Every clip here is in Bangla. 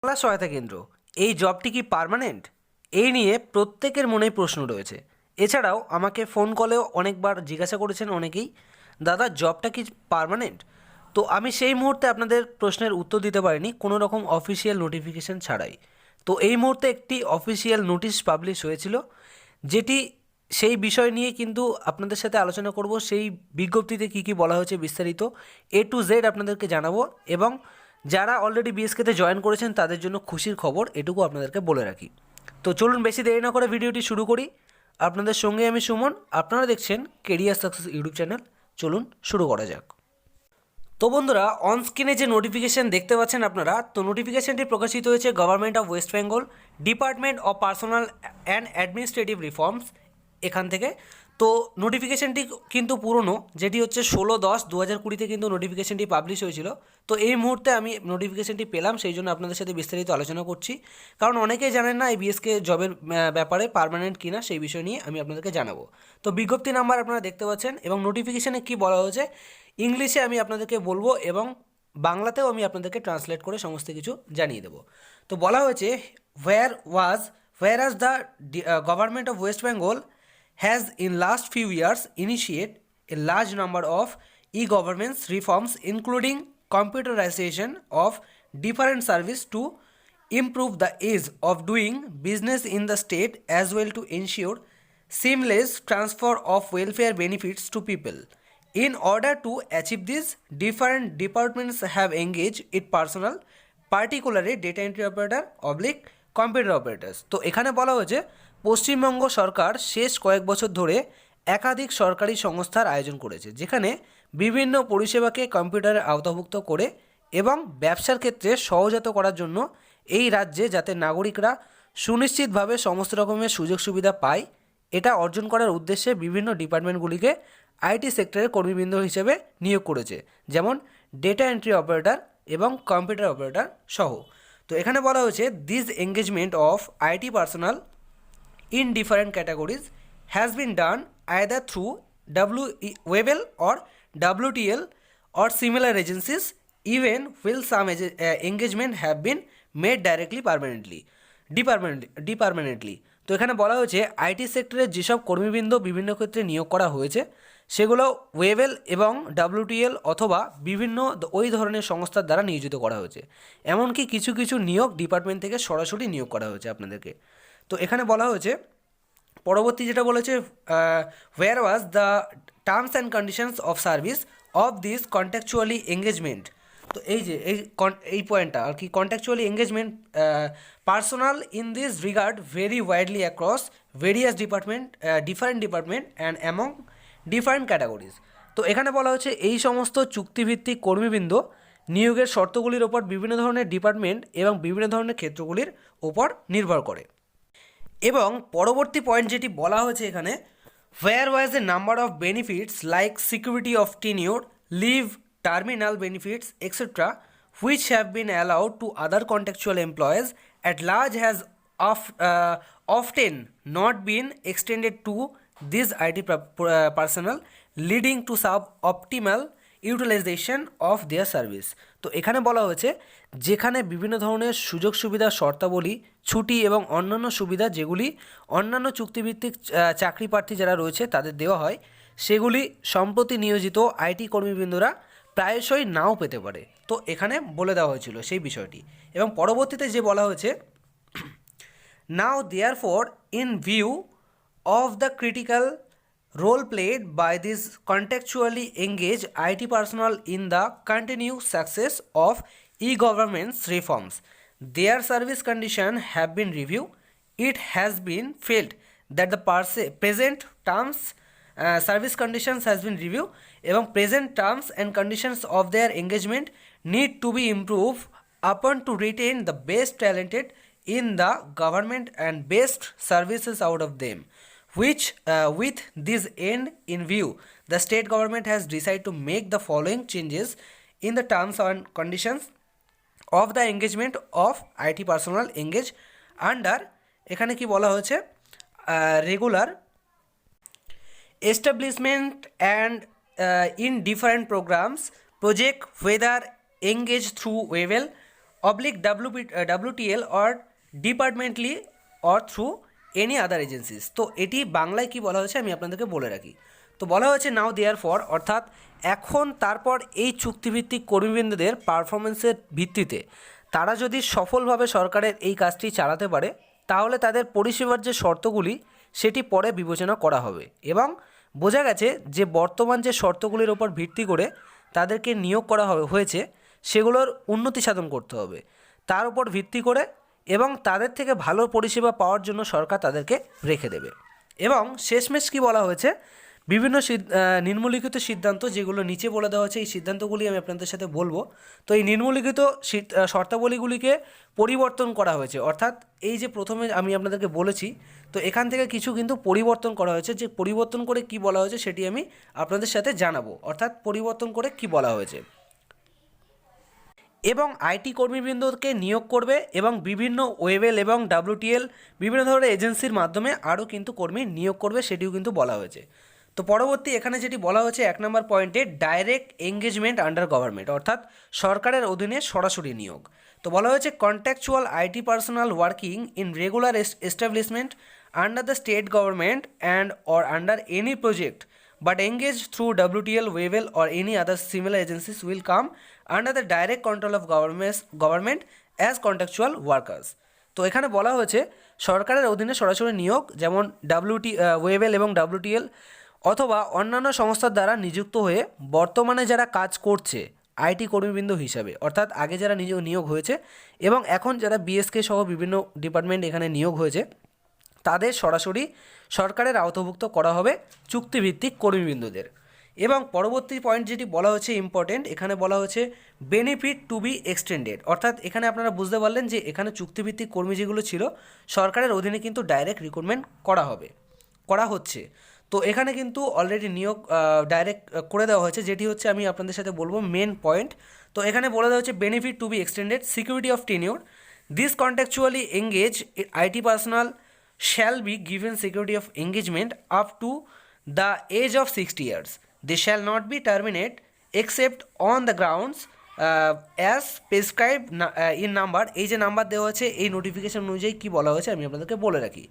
বাংলা সহায়তা কেন্দ্র এই জবটি কি পার্মানেন্ট? এই নিয়ে প্রত্যেকের মনেই প্রশ্ন রয়েছে। এছাড়াও আমাকে ফোন কলেও অনেকবার জিজ্ঞাসা করেছেন অনেকেই, দাদা জবটা কি পার্মানেন্ট? তো আমি সেই মুহূর্তে আপনাদের প্রশ্নের উত্তর দিতে পারিনি কোনো রকম অফিসিয়াল নোটিফিকেশন ছাড়াই। তো এই মুহূর্তে একটি অফিসিয়াল নোটিশ পাবলিশ হয়েছিল, যেটি সেই বিষয় নিয়ে কিন্তু আপনাদের সাথে আলোচনা করব। সেই বিজ্ঞপ্তিতে কী কী বলা হয়েছে বিস্তারিত A to Z আপনাদেরকে জানাবো, এবং যারা অলরেডি বিএসকেতে জয়েন করেছেন তাদের জন্য খুশির খবর, এটুকু আপনাদেরকে বলে রাখি। তো চলুন বেশি দেরি না করে ভিডিওটি শুরু করি। আপনাদের সঙ্গে আমি সুমন, আপনারা দেখছেন কেরিয়ার সাকসেস ইউটিউব চ্যানেল। চলুন শুরু করা যাক। তো বন্ধুরা, অন স্ক্রিনে যে নোটিফিকেশান দেখতে পাচ্ছেন আপনারা, তো নোটিফিকেশানটি প্রকাশিত হয়েছে government of West Bengal, department of personal and administrative reforms, এখান থেকে। তো নোটিফিকেশানটি কিন্তু পুরনো, যেটি হচ্ছে 16/10/2020 কিন্তু নোটিফিকেশানটি পাবলিশ হয়েছিল। তো এই মুহূর্তে আমি নোটিফিকেশানটি পেলাম, সেই জন্য আপনাদের সাথে বিস্তারিত আলোচনা করছি। কারণ অনেকেই জানেন না এই বিএসকে জবের ব্যাপারে পার্মানেন্ট কিনা, সেই বিষয় নিয়ে আমি আপনাদেরকে জানাবো। তো বিজ্ঞপ্তি নাম্বার আপনারা দেখতে পাচ্ছেন, এবং নোটিফিকেশানে কী বলা হয়েছে ইংলিশে আমি আপনাদেরকে বলবো, এবং বাংলাতেও আমি আপনাদেরকে ট্রান্সলেট করে সমস্ত কিছু জানিয়ে দেবো। তো বলা হয়েছে, whereas the government of West Bengal has in last few years initiated a large number of e-governance reforms, including computerization of different service to improve the ease of doing business in the state, as well to ensure seamless transfer of welfare benefits to people. In order to achieve this, different departments have engaged its personnel, particularly data entry operator oblique computer operators. তো এখানে বলা হয়েছে পশ্চিমবঙ্গ সরকার শেষ কয়েক বছর ধরে একাধিক সরকারি সংস্থার আয়োজন করেছে, যেখানে বিভিন্ন পরিষেবাকে কম্পিউটারের আওতাভুক্ত করে এবং ব্যবসার ক্ষেত্রে সহজাত করার জন্য এই রাজ্যে যাতে নাগরিকরা সুনিশ্চিতভাবে সমস্ত রকমের সুযোগ সুবিধা পায়, এটা অর্জন করার উদ্দেশ্যে বিভিন্ন ডিপার্টমেন্টগুলিকে আইটি সেক্টরের কর্মীবৃন্দ হিসেবে নিয়োগ করেছে, যেমন ডেটা এন্ট্রি অপারেটর এবং কম্পিউটার অপারেটর সহ। তো এখানে বলা হয়েছে this engagement of IT personal in different categories has been done either through WEBL or WTL or similar agencies, even while some engagement have been made directly departmentally. তো এখানে বলা হয়েছে আইটি সেক্টরের যেসব কর্মীবৃন্দ বিভিন্ন ক্ষেত্রে নিয়োগ করা হয়েছে সেগুলো ওয়েবেল এবং WTL অথবা বিভিন্ন ওই ধরনের সংস্থার দ্বারা নিয়োজিত করা হয়েছে। এমনকি কিছু কিছু নিয়োগ ডিপার্টমেন্ট থেকে সরাসরি নিয়োগ করা হয়েছে আপনাদেরকে। তো এখানে বলা হয়েছে পরবর্তী যেটা বলেছে, where was the terms and conditions of service of this contractually engagement। তো এই যে এই পয়েন্টটা আর কি, contractually engagement personal in this regard very widely across various different department and among different categories. তো এখানে বলা হচ্ছে এই সমস্ত চুক্তিভিত্তিক কর্মীবৃন্দ নিয়োগের শর্তগুলির ওপর বিভিন্ন ধরনের ডিপার্টমেন্ট এবং বিভিন্ন ধরনের ক্ষেত্রগুলির ওপর নির্ভর করে। এবং পরবর্তী পয়েন্ট যেটি বলা হয়েছে এখানে, where was a number of benefits like security of tenure, leave, terminal benefits, etc., which have been allowed to other contractual employees at large has often not been extended to this IT personnel, leading to suboptimal utilisation of their service. তো এখানে বলা হয়েছে যেখানে বিভিন্ন ধরনের সুযোগ সুবিধা, শর্তাবলী, ছুটি এবং অন্যান্য সুবিধা যেগুলি অন্যান্য চুক্তিভিত্তিক চাকরি প্রার্থী যারা রয়েছে তাদের দেওয়া হয়, সেগুলি সম্প্রতি নিয়োজিত আইটি কর্মীবৃন্দরা প্রায়শই নাও পেতে পারে। তো এখানে বলে দেওয়া হয়েছিল সেই বিষয়টি। এবং পরবর্তীতে যে বলা হয়েছে, now therefore in view of the critical role played by these contractually engaged IT personnel in the continued success of e-governance reforms, their service conditions have been reviewed. It has been felt that the present terms service conditions has been reviewed এবং present terms and conditions of their engagement need to be improved upon to retain the best talented in the government and best services out of them, which with this end in view the state government has decided to make the following changes in the terms and conditions of the engagement of IT personnel engaged under এখানে কি বলা হয়েছে, regular establishment and in different programs project whether engaged through Webel oblique WTL or departmentally or through any other agencies. তো এটি বাংলায় কি বলা হয়েছে আমি আপনাদেরকে বলে রাখি। তো বলা হয়েছে নাও দেয়ার ফর, অর্থাৎ এখন তারপর এই চুক্তিভিত্তিক কর্মীবৃন্দদের পারফরমেন্সের ভিত্তিতে তারা যদি সফলভাবে সরকারের এই কাজটি চালাতে পারে তাহলে তাদের পরিষেবার যে শর্তগুলি সেটি পরে বিবেচনা করা হবে, এবং বোঝা গেছে যে বর্তমান যে শর্তগুলির ওপর ভিত্তি করে তাদেরকে নিয়োগ করা হয়েছে সেগুলোর উন্নতি সাধন করতে হবে তার উপর ভিত্তি করে, এবং তাদের থেকে ভালো পরিষেবা পাওয়ার জন্য সরকার তাদেরকে রেখে দেবে। এবং শেষমেশ কী বলা হয়েছে, বিভিন্ন নিম্নলিখিত সিদ্ধান্ত যেগুলো নিচে বলে দেওয়া হয়েছে এই সিদ্ধান্তগুলি আমি আপনাদের সাথে বলবো। তো এই নিম্নলিখিত শর্তাবলীগুলিকে পরিবর্তন করা হয়েছে, অর্থাৎ এই যে প্রথমে আমি আপনাদেরকে বলেছি তো এখান থেকে কিছু কিন্তু পরিবর্তন করা হয়েছে, যে পরিবর্তন করে কি বলা হয়েছে সেটি আমি আপনাদের সাথে জানাবো, অর্থাৎ পরিবর্তন করে কি বলা হয়েছে। এবং আইটি কর্মীবৃন্দকে নিয়োগ করবে এবং বিভিন্ন ওয়েবেল এবং WTL বিভিন্ন ধরনের এজেন্সির মাধ্যমে আরও কিন্তু কর্মী নিয়োগ করবে, সেটিও কিন্তু বলা হয়েছে। তো পরবর্তী এখানে যেটি বলা হয়েছে 1 নম্বর পয়েন্টে ডাইরেক্ট এঙ্গেজমেন্ট আন্ডার গভর্নমেন্ট, অর্থাৎ সরকারের অধীনে সরাসরি নিয়োগ। তো বলা হয়েছে contractual IT personal working in regular establishment under the state government and or under any project but engaged through WTL, Wavell or any other similar agencies will come under the direct control of government as contractual workers. তো এখানে বলা হয়েছে সরকারের অধীনে সরাসরি নিয়োগ, যেমন Wavell এবং WTL অথবা অন্যান্য সংস্থার দ্বারা নিযুক্ত হয়ে বর্তমানে যারা কাজ করছে আইটি কর্মীবৃন্দ হিসাবে, অর্থাৎ আগে যারা নিয়োগ হয়েছে এবং এখন যারা BSK সহ বিভিন্ন ডিপার্টমেন্ট এখানে নিয়োগ হয়েছে তাদের সরাসরি সরকারের আওতাভুক্ত করা হবে চুক্তিভিত্তিক কর্মীবৃন্দদের। এবং পরবর্তী পয়েন্ট যেটি বলা হচ্ছে ইম্পর্টেন্ট, এখানে বলা হচ্ছে বেনিফিট টু বি এক্সটেন্ডেড, অর্থাৎ এখানে আপনারা বুঝতে পারলেন যে এখানে চুক্তিভিত্তিক কর্মী যেগুলো ছিল সরকারের অধীনে কিন্তু ডাইরেক্ট রিক্রুটমেন্ট করা হচ্ছে। তো এখানে কিন্তু অলরেডি নিয়োগ ডাইরেক্ট করে দেওয়া হয়েছে, যেটি হচ্ছে আমি আপনাদের সাথে বলবো মেন পয়েন্ট। তো এখানে বলে দেওয়া হচ্ছে benefit two B extended, security of tenure, this contractually engage IT personal shall be given security of engagement up to the age of 60 years. They shall not be terminated except on the grounds as prescribed in number। এই যে নাম্বার দেওয়া হয়েছে এই নোটিফিকেশন অনুযায়ী কী বলা হয়েছে আমি আপনাদেরকে বলে রাখি।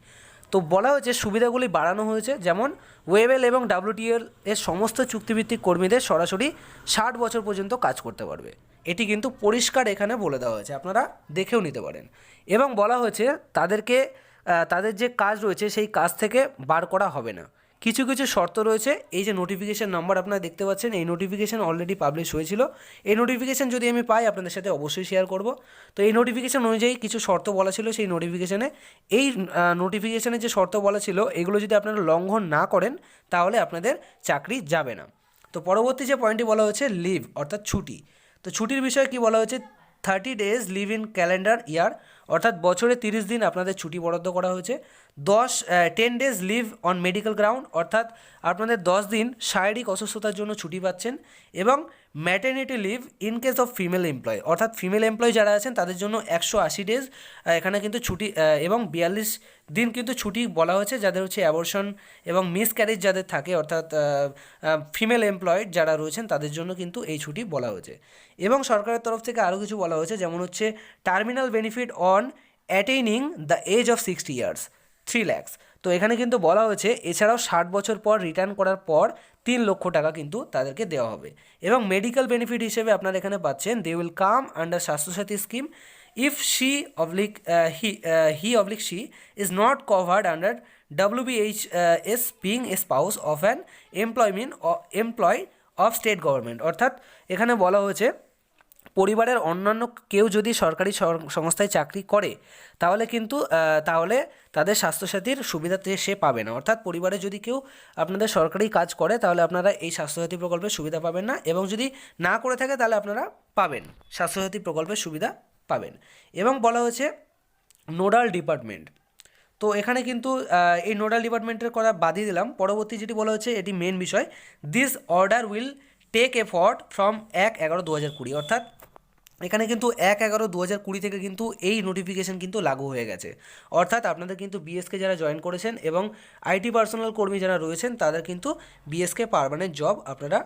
তো বলা হয়েছে সুবিধাগুলি বাড়ানো হয়েছে, যেমন ওয়েবেল এবং WTL এর সমস্ত চুক্তিভিত্তিক কর্মীদের সরাসরি 60 বছর পর্যন্ত কাজ করতে পারবে, এটি কিন্তু পরিষ্কার এখানে বলে দেওয়া হয়েছে, আপনারা দেখেও নিতে পারেন। এবং বলা হয়েছে তাদের যে কাজ রয়েছে সেই কাজ থেকে বার করা হবে না। কিছু কিছু শর্ত রয়েছে, এই যে নোটিফিকেশান নাম্বার আপনারা দেখতে পাচ্ছেন এই নোটিফিকেশান অলরেডি পাবলিশ হয়েছিল, এই নোটিফিকেশান যদি আমি পাই আপনাদের সাথে অবশ্যই শেয়ার করব। তো এই নোটিফিকেশান অনুযায়ী কিছু শর্ত বলা ছিল, সেই নোটিফিকেশানে যে শর্ত বলা ছিল এগুলো যদি আপনারা লঙ্ঘন না করেন তাহলে আপনাদের চাকরি যাবে না। তো পরবর্তী যে পয়েন্টটি বলা হয়েছে লিভ, অর্থাৎ ছুটি। তো ছুটির বিষয়ে কি বলা হয়েছে, 30 days লিভ ইন ক্যালেন্ডার ইয়ার, অর্থাৎ বছরে 30 দিন আপনাদের ছুটি বরাদ্দ করা হয়েছে। 10 days leave on medical ground, অর্থাৎ আপনাদের 10 দিন শারীরিক অসুস্থতার জন্য ছুটি পাচ্ছেন। এবং maternity leave in case of female employee, অর্থাৎ ফিমেল এমপ্লয় যারা আছেন তাদের জন্য 180 ডেজ এখানে কিন্তু ছুটি, এবং 42 দিন কিন্তু ছুটি বলা হয়েছে যাদের হচ্ছে অ্যাবর্শন এবং মিসক্যারেজ যাদের থাকে, অর্থাৎ ফিমেল এমপ্লয়েড যারা রয়েছেন তাদের জন্য কিন্তু এই ছুটি বলা হয়েছে। এবং সরকারের তরফ থেকে আরও কিছু বলা হয়েছে, যেমন হচ্ছে terminal benefit on attaining the age of 60 years 3 lakhs। তো এখানে কিন্তু বলা হয়েছে এছাড়াও 60 বছর পর রিটার্ন করার পর 3 লক্ষ টাকা কিন্তু তাদেরকে দেওয়া হবে। এবং মেডিকেল বেনিফিট হিসেবে আপনারা এখানে পাচ্ছেন they will come under Swasthya Sathi scheme if he/she is not covered under WBHS being a spouse of an employee of state government, অর্থাৎ এখানে বলা হয়েছে পরিবারের অন্যান্য কেউ যদি সরকারি সংস্থায় চাকরি করে তাহলে কিন্তু তাদের স্বাস্থ্যসাথীর সুবিধাতে সে পাবে না, অর্থাৎ পরিবারে যদি কেউ আপনাদের সরকারি কাজ করে তাহলে আপনারা এই স্বাস্থ্যসাথী প্রকল্পের সুবিধা পাবেন না, এবং যদি না করে থাকে তাহলে আপনারা পাবেন, স্বাস্থ্যসাথী প্রকল্পের সুবিধা পাবেন। এবং বলা হয়েছে নোডাল ডিপার্টমেন্ট, তো এখানে কিন্তু এই নোডাল ডিপার্টমেন্টের কথা বাদই দিলাম। পরবর্তী যেটি বলা হচ্ছে এটি মেন বিষয়, this order will take effect from 1/11/2020, অর্থাৎ এখানে কিন্তু 1/11/2020 থেকে কিন্তু এই নোটিফিকেশান কিন্তু লাগু হয়ে গেছে, অর্থাৎ আপনাদের কিন্তু BSK যারা জয়েন করেছেন এবং আইটি পার্সোনাল কর্মী যারা রয়েছেন তাদের কিন্তু BSK পার্মানেন্ট জব আপনারা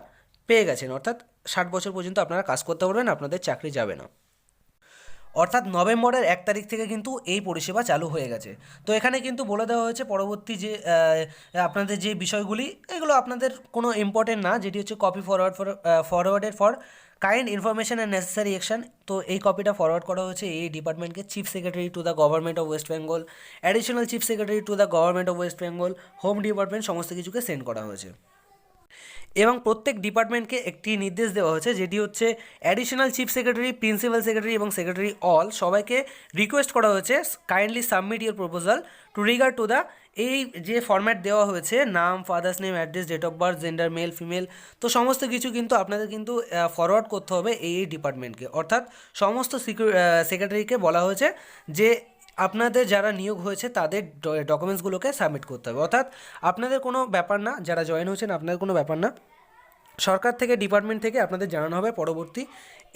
পেয়ে গেছেন, অর্থাৎ 60 বছর পর্যন্ত আপনারা কাজ করতে পারবেন, আপনাদের চাকরি যাবে না। অর্থাৎ নভেম্বরের 1 তারিখ থেকে কিন্তু এই পরিষেবা চালু হয়ে গেছে। তো এখানে কিন্তু বলে দেওয়া হয়েছে পরবর্তী যে আপনাদের যে বিষয়গুলি, এগুলো আপনাদের কোনো ইম্পর্টেন্ট না, যেটি হচ্ছে copy forwarded for kind information and necessary action. তো এই কপিটা ফরওয়ার্ড করা হয়েছে এই ডিপার্টমেন্টকে, chief secretary to the government of West Bengal, additional chief secretary to the government of West Bengal, home department, সমস্ত কিছুকে সেন্ড করা হয়েছে। এবং প্রত্যেক ডিপার্টমেন্টকে একটি নির্দেশ দেওয়া হয়েছে, যেটি হচ্ছে additional chief secretary, principal secretary এবং সেক্রেটারি অল সবাইকে রিকোয়েস্ট করা হয়েছে kindly submit your proposal to regard to the, এই যে ফরম্যাট দেওয়া হয়েছে নাম, father's name, address, date of birth, gender, male, female, তো সমস্ত কিছু কিন্তু আপনাদের কিন্তু ফরওয়ার্ড করতে হবে এই ডিপার্টমেন্টকে। অর্থাৎ সমস্ত সেক্রেটারিকে বলা হয়েছে যে আপনাদের যারা নিয়োগ হয়েছে তাদের ডকুমেন্টসগুলোকে সাবমিট করতে হবে। অর্থাৎ আপনাদের কোনো ব্যাপার না, যারা জয়েন হয়েছেন আপনাদের কোনো ব্যাপার না, সরকার থেকে, ডিপার্টমেন্ট থেকে আপনাদের জানানো হবে পরবর্তী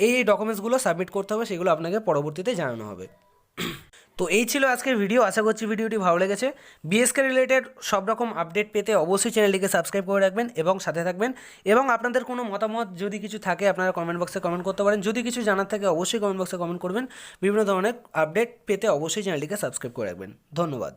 এই ডকুমেন্টসগুলো সাবমিট করতে হবে, সেগুলো আপনাকে পরবর্তীতে জানানো হবে। তো এই ছিল আজকের ভিডিও, আশা করছি ভিডিওটি ভালো লেগেছে। বিএসকে রিলেটেড সব রকম আপডেট পেতে অবশ্যই চ্যানেলটিকে সাবস্ক্রাইব করে রাখবেন এবং সাথে থাকবেন। এবং আপনাদের কোনো মতামত যদি কিছু থাকে আপনারা কমেন্ট বক্সে কমেন্ট করতে পারেন, যদি কিছু জানার থাকে অবশ্যই কমেন্ট বক্সে কমেন্ট করবেন। বিভিন্ন ধরনের আপডেট পেতে অবশ্যই চ্যানেলটিকে সাবস্ক্রাইব করে রাখবেন। ধন্যবাদ।